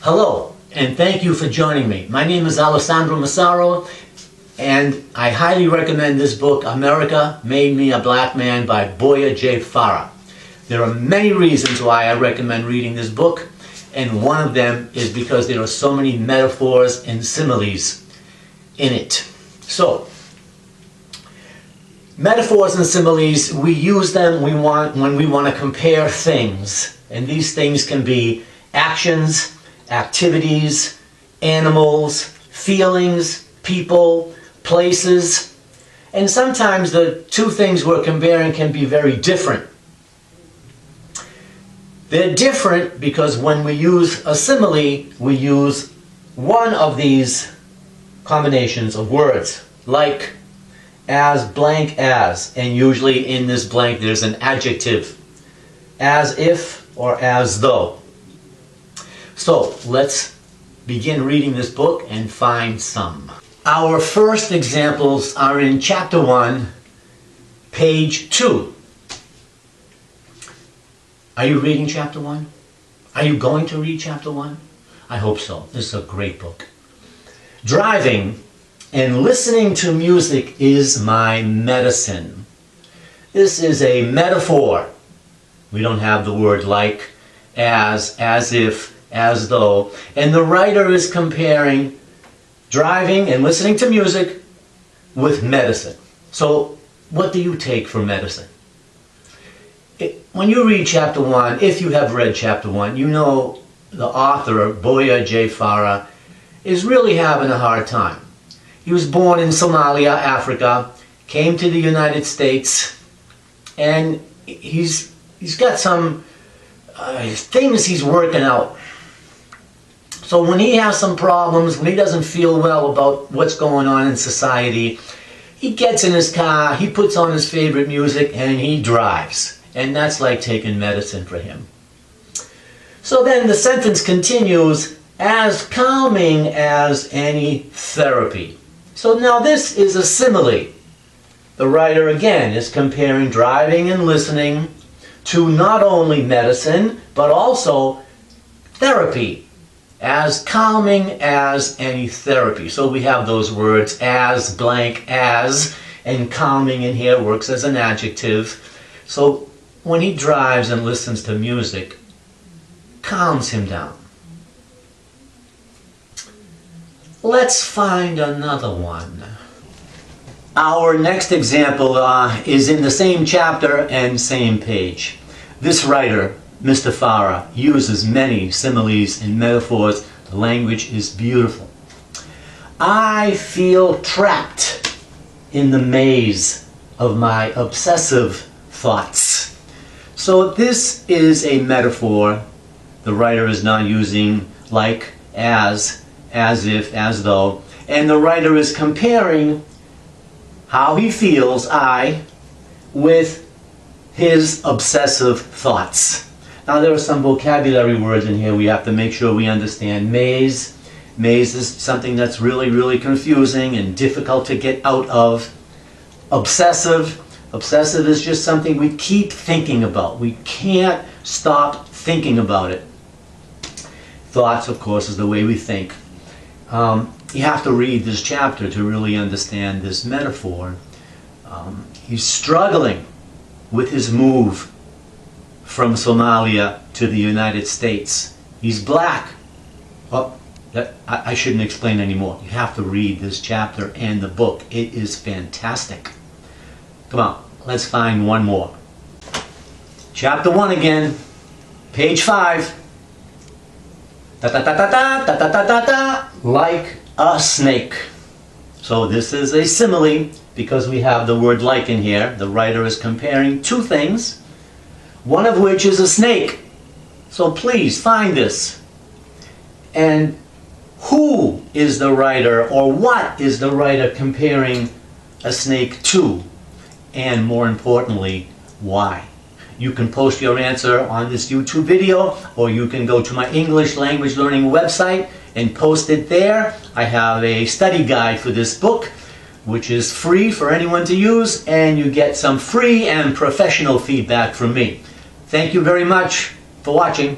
Hello, and thank you for joining me. My name is Alessandro Massaro, and I highly recommend this book, America Made Me a Black Man by Boya J. Farah. There are many reasons why I recommend reading this book, and one of them is because there are so many metaphors and similes in it. So, metaphors and similes, we use them when we want to compare things, and these things can be actions, activities, animals, feelings, people, places, and sometimes the two things we're comparing can be very different. They're different because when we use a simile, we use one of these combinations of words, like, as, blank, as, and usually in this blank there's an adjective, as if or as though. So let's begin reading this book and find some. Our first examples are in chapter 1, page 2. Are you reading chapter 1? Are you going to read chapter 1? I hope so. This is a great book. Driving and listening to music is my medicine. This is a metaphor. We don't have the word like, as if, as though. And the writer is comparing driving and listening to music with medicine. So what do you take for medicine? When you read chapter 1, if you have read chapter 1, you know the author, Boya J. Farah, is really having a hard time. He was born in Somalia, Africa, came to the United States, and he's got some things he's working out. So when he has some problems, when he doesn't feel well about what's going on in society, he gets in his car, he puts on his favorite music, and he drives. And that's like taking medicine for him. So then the sentence continues, as calming as any therapy. So now this is a simile. The writer again is comparing driving and listening to not only medicine, but also therapy. As calming as any therapy. So we have those words, as, blank, as, and calming in here works as an adjective. So when he drives and listens to music, calms him down. Let's find another one. Our next example is in the same chapter and same page. This writer, Mr. Farah, uses many similes and metaphors. The language is beautiful. I feel trapped in the maze of my obsessive thoughts. So this is a metaphor. The writer is not using like, as if, as though. And the writer is comparing how he feels, I, with his obsessive thoughts. Now there are some vocabulary words in here we have to make sure we understand. Maze. Maze is something that's really confusing and difficult to get out of. Obsessive. Obsessive is just something we keep thinking about. We can't stop thinking about it. Thoughts, of course, is the way we think. You have to read this chapter to really understand this metaphor. He's struggling with his move from Somalia to the United States. He's black. Oh, I shouldn't explain anymore. You have to read this chapter and the book. It is fantastic. Come on, let's find one more. Chapter 1 again, page 5. Like a snake. So this is a simile because we have the word like in here. The writer is comparing two things, one of which is a snake. So please find this. And who is the writer, or what is the writer comparing a snake to? And more importantly, why? You can post your answer on this YouTube video, or you can go to my English language learning website and post it there. I have a study guide for this book, which is free for anyone to use, and you get some free and professional feedback from me. Thank you very much for watching.